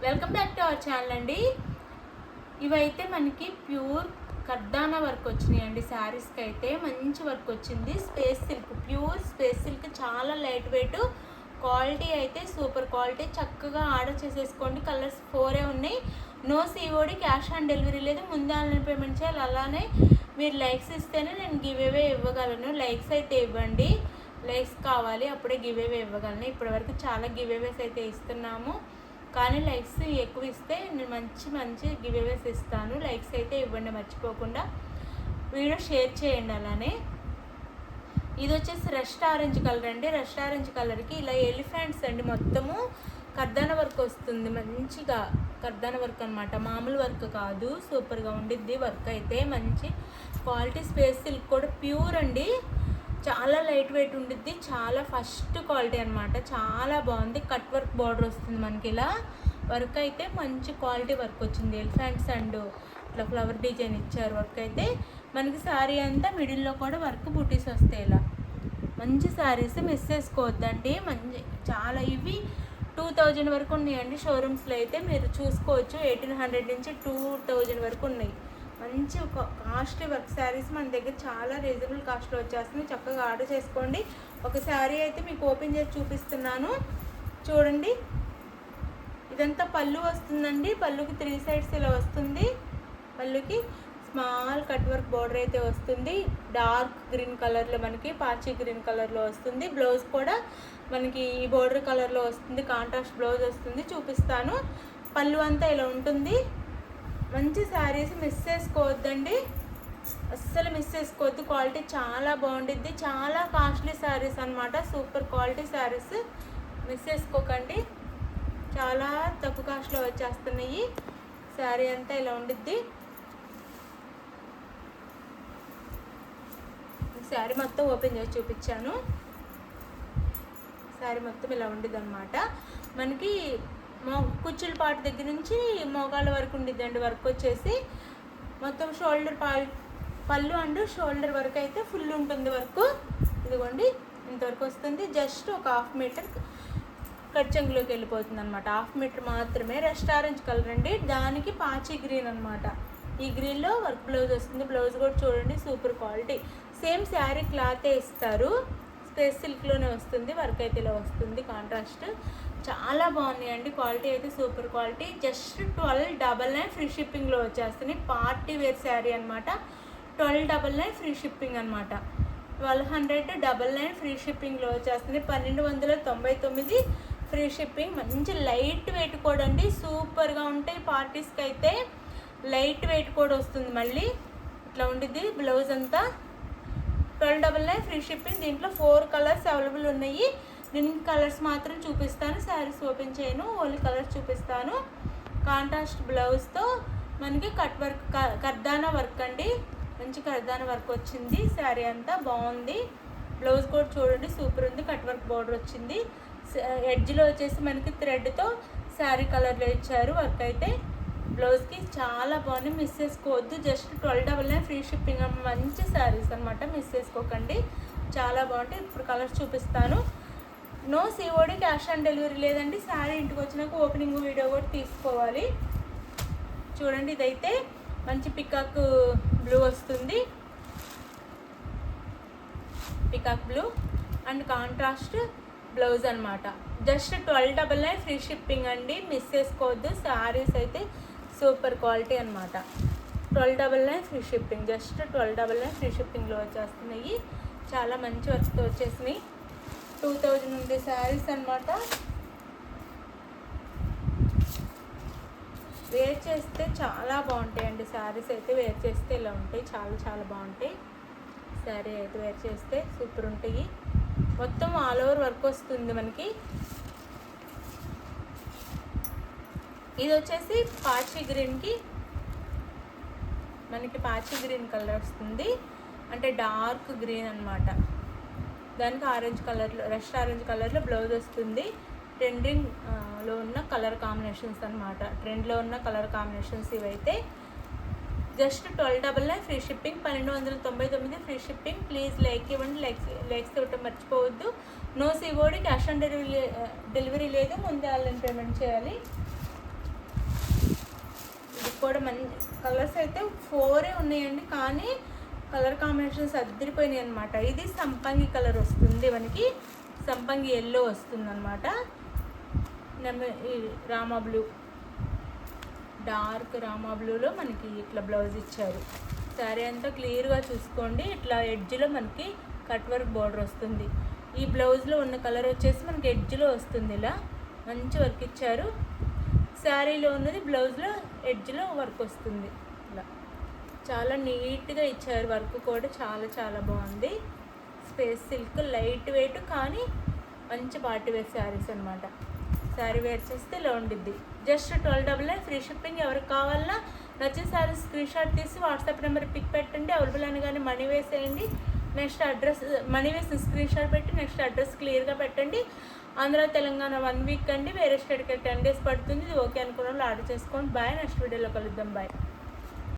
Welcome back to our channel అండి. ఇవైతే మనకి ప్యూర్ కర్దానా వర్క్ వచ్చినాయండి. శారీస్కి అయితే మంచి వర్క్ వచ్చింది. Space silk, pure space silk, చాలా లైట్ వెయిట్, క్వాలిటీ అయితే సూపర్ క్వాలిటీ. చక్కగా ఆర్డర్ చేసేసుకోండి. కలర్స్ 4 ఉన్నాయి. No COD, cash on delivery లేదు. ముందే ఆన్లైన్ పేమెంట్ చేయాలి. అలానే మీరు లైక్స్ ఇస్తేనే నేను గివ్ అవే ఇవ్వగలను. లైక్స్ అయితే ఇవ్వండి, లైక్స్ కావాలి, అప్పుడే గివ్ అవే ఇవ్వగలను. ఇప్పటివరకు చాలా గివ్ అవేస్ అయితే ఇస్తున్నాము, కానీ లైక్స్ ఎక్కువ ఇస్తే నేను మంచి గివ్ అవేస్ ఇస్తాను. లైక్స్ అయితే ఇవ్వండి మర్చిపోకుండా. వీడియో షేర్ చేయండి. అలానే ఇది వచ్చేసి రస్ట్ ఆరెంజ్ కలర్ అండి. రస్ట్ ఆరెంజ్ కలర్కి ఇలా ఎలిఫెంట్స్ అండి, మొత్తము కర్దానా వర్క్ వస్తుంది. మంచిగా కర్దానా వర్క్ అనమాట, మామూలు వర్క్ కాదు. సూపర్గా ఉండిద్ది వర్క్ అయితే. మంచి క్వాలిటీ. స్పేస్ సిల్క్ కూడా ప్యూర్ అండి, చాలా లైట్ వెయిట్ ఉండిద్ది. చాలా ఫస్ట్ క్వాలిటీ అనమాట. చాలా బాగుంది. కట్ వర్క్ బార్డర్ వస్తుంది మనకి. ఇలా వర్క్ అయితే మంచి క్వాలిటీ వర్క్ వచ్చింది. ఎలిఫెంట్స్ అండ్ ఇట్లా ఫ్లవర్ డిజైన్ ఇచ్చారు. వర్క్ అయితే మనకి శారీ అంతా మిడిల్లో కూడా వర్క్ బుటీస్ వస్తాయి. ఇలా మంచి శారీస్ మిస్ చేసుకోవద్దండి. మంచి చాలా ఇవి 2000 వరకు ఉన్నాయండి. షోరూమ్స్లో అయితే మీరు చూసుకోవచ్చు. 1800 నుంచి 2000 వరకు ఉన్నాయి. మంచి కాస్ట్లీ వర్క్ శారీస్ మన దగ్గర చాలా రీజనబుల్ కాస్ట్లో వచ్చేస్తుంది. చక్కగా ఆర్డర్ చేసుకోండి. ఒక శారీ అయితే మీకు ఓపెన్ చేసి చూపిస్తున్నాను, చూడండి. ఇదంతా పళ్ళు వస్తుందండి. పళ్ళుకి 3 సైడ్స్ ఇలా వస్తుంది. పళ్ళుకి స్మాల్ కట్ వర్క్ బార్డర్ అయితే వస్తుంది. డార్క్ గ్రీన్ కలర్లో, మనకి పాచి గ్రీన్ కలర్లో వస్తుంది. బ్లౌజ్ కూడా మనకి ఈ బార్డర్ కలర్లో వస్తుంది. కాంట్రాస్ట్ బ్లౌజ్ వస్తుంది, చూపిస్తాను. పళ్ళు అంతా ఇలా ఉంటుంది. మంచి శారీస్ మిస్ చేసుకోవద్దండి, అస్సలు మిస్ చేసుకోవద్దు. క్వాలిటీ చాలా బాగుండిద్ది. చాలా కాస్ట్లీ శారీస్ అనమాట. సూపర్ క్వాలిటీ శారీస్ మిస్ చేసుకోకండి. చాలా తక్కువ కాస్ట్లో వచ్చేస్తున్నాయి. శారీ అంతా ఇలా ఉండిద్ది. శారీ మొత్తం ఓపెన్ చేసి చూపించాను. శారీ మొత్తం ఇలా ఉండిద్ది అనమాట. మనకి కుచ్చుల పాటు దగ్గర నుంచి మోకాళ్ళ వరకు ఉండిద్దండి. వర్క్ వచ్చేసి మొత్తం షోల్డర్ పళ్ళు అండ్ షోల్డర్ వరకు అయితే ఫుల్ ఉంటుంది వర్క్. ఇదిగోండి ఇంతవరకు వస్తుంది. జస్ట్ ఒక 1/2 మీటర్ కట్ చెంగులోకి వెళ్ళిపోతుంది అనమాట. 1/2 మీటర్ మాత్రమే. రస్ట్ ఆరెంజ్ కలర్ అండి, దానికి పాచి గ్రీన్ అనమాట. ఈ గ్రీన్లో వర్క్ బ్లౌజ్ వస్తుంది. బ్లౌజ్ కూడా చూడండి, సూపర్ క్వాలిటీ. సేమ్ శారీ క్లాతే ఇస్తారు. స్పేస్ సిల్క్లోనే వస్తుంది. వర్క్ అయితే ఇలా వస్తుంది, కాంట్రాస్ట్. చాలా బాగున్నాయండి. క్వాలిటీ అయితే సూపర్ క్వాలిటీ. జస్ట్ 1299 ఫ్రీ షిప్పింగ్లో వచ్చేస్తుంది. పార్టీ వేర్ శారీ అనమాట. 1299 ఫ్రీ షిప్పింగ్ అనమాట. 1299 ఫ్రీ షిప్పింగ్లో వచ్చేస్తుంది. 1299 ఫ్రీ షిప్పింగ్. మంచి లైట్ వెయిట్ కూడా అండి, సూపర్గా ఉంటాయి. పార్టీస్కి అయితే లైట్ వెయిట్ కూడా వస్తుంది. మళ్ళీ ఇట్లా ఉండిద్ది బ్లౌజ్ అంతా. 1299 ఫ్రీ షిప్పింగ్. దీంట్లో 4 కలర్స్ అవైలబుల్ ఉన్నాయి. నేను కలర్స్ మాత్రం చూపిస్తాను, శారీస్ ఓపెన్ చేయను, ఓన్లీ కలర్స్ చూపిస్తాను. కాంట్రాస్ట్ బ్లౌజ్తో మనకి కట్ వర్క్, కర్దానా వర్క్ అండి. మంచి కర్దానా వర్క్ వచ్చింది. శారీ అంతా బాగుంది. బ్లౌజ్ కూడా చూడండి, సూపర్ ఉంది. కట్ వర్క్ బార్డర్ వచ్చింది. ఎడ్జ్లో వచ్చేసి మనకి థ్రెడ్తో శారీ కలర్లో ఇచ్చారు వర్క్ అయితే. బ్లౌజ్కి చాలా బాగుంది, మిస్ చేసుకోవద్దు. Just 1299 free shipping. మంచి శారీస్ అనమాట, మిస్ చేసుకోకండి. చాలా బాగుంటాయి. ఇప్పుడు కలర్స్ చూపిస్తాను. No COD, cash on delivery లేదండి. శారీ ఇంటికి వచ్చినాక ఓపెనింగ్ వీడియో కూడా తీసుకోవాలి. చూడండి, ఇదైతే మంచి పికాక్ బ్లూ వస్తుంది. Peacock blue and contrast blouse అనమాట. జస్ట్ 1299 ఫ్రీ షిప్పింగ్ అండి, మిస్ చేసుకోవద్దు. శారీస్ అయితే సూపర్ క్వాలిటీ అనమాట. 1299 ఫ్రీ షిప్పింగ్. జస్ట్ 1299 ఫ్రీ షిప్పింగ్లో వచ్చేస్తున్నాయి. చాలా మంచి వర్క్తో వచ్చేసినాయి. 2000 ఉంది శారీస్ అనమాట. వేర్ చేస్తే చాలా బాగుంటాయండి శారీస్ అయితే. వేర్ చేస్తే ఇలా ఉంటాయి, చాలా బాగుంటాయి. శారీ అయితే వేర్ చేస్తే సూపర్ ఉంటాయి. మొత్తం ఆల్ ఓవర్ వర్క్ వస్తుంది మనకి. ఇది వచ్చేసి పాచి గ్రీన్కి, మనకి పాచి గ్రీన్ కలర్ వస్తుంది. అంటే డార్క్ గ్రీన్ అనమాట. దానికి ఆరెంజ్ కలర్లో, రస్ట్ ఆరెంజ్ కలర్లో బ్లౌజ్ వస్తుంది. ట్రెండింగ్లో ఉన్న కలర్ కాంబినేషన్స్ అనమాట. ట్రెండ్లో ఉన్న కలర్ కాంబినేషన్స్ ఇవైతే. Just 1299 free shipping. 1299 free shipping. Please like ఇవ్వండి, లైక్స్ ఇవ్వటం మర్చిపోవద్దు. No COD, cash on delivery లేదు. ముందే ఆన్లైన్ పేమెంట్ చేయాలి. కూడా కలర్స్ అయితే 4 ఉన్నాయండి, కానీ కలర్ కాంబినేషన్స్ అద్దరిపోయినాయి అనమాట. ఇది సంపంగి కలర్ వస్తుంది మనకి, సంపంగి ఎల్లో వస్తుంది అనమాట. రామా బ్లూ, డార్క్ రామా బ్లూలో మనకి ఇట్లా బ్లౌజ్ ఇచ్చారు. శారీ అంతా క్లియర్గా చూసుకోండి. ఇట్లా ఎడ్జ్లో మనకి కట్ వర్క్ బార్డర్ వస్తుంది. ఈ బ్లౌజ్లో ఉన్న కలర్ వచ్చేసి మనకి ఎడ్జ్లో వస్తుంది. ఇలా మంచి వర్క్ ఇచ్చారు. శారీలో ఉన్నది బ్లౌజ్లో ఎడ్జ్లో వర్క్ వస్తుంది. ఇలా చాలా నీట్గా ఇచ్చారు. వర్క్ కూడా చాలా చాలా బాగుంది. స్పేస్ సిల్క్, లైట్ వెయిట్ కానీ మంచి పార్టీ వేర్ శారీస్ అనమాట. శారీ వేర్ చేస్తే ఇలా ఉండిద్ది. Just 1299 free shipping. ఎవరికి కావాలన్నా నచ్చిన శారీ స్క్రీన్ షాట్ తీసి వాట్సాప్ నెంబర్ పిక్ పెట్టండి. అవైలబుల్ అనగానే మనీ వేసేయండి. నెక్స్ట్ అడ్రస్, మనీ వేసిన స్క్రీన్ షాట్ పెట్టి నెక్స్ట్ అడ్రస్ క్లియర్గా పెట్టండి. ఆంధ్ర తెలంగాణ 1 వీక్ అండి, వేరే స్టేట్కి 10 డేస్ పడుతుంది. ఇది ఓకే అనుకున్న వాళ్ళు ఆర్డర్ చేసుకోండి. బాయ్, నెక్స్ట్ వీడియోలో కలుద్దాం. బాయ్.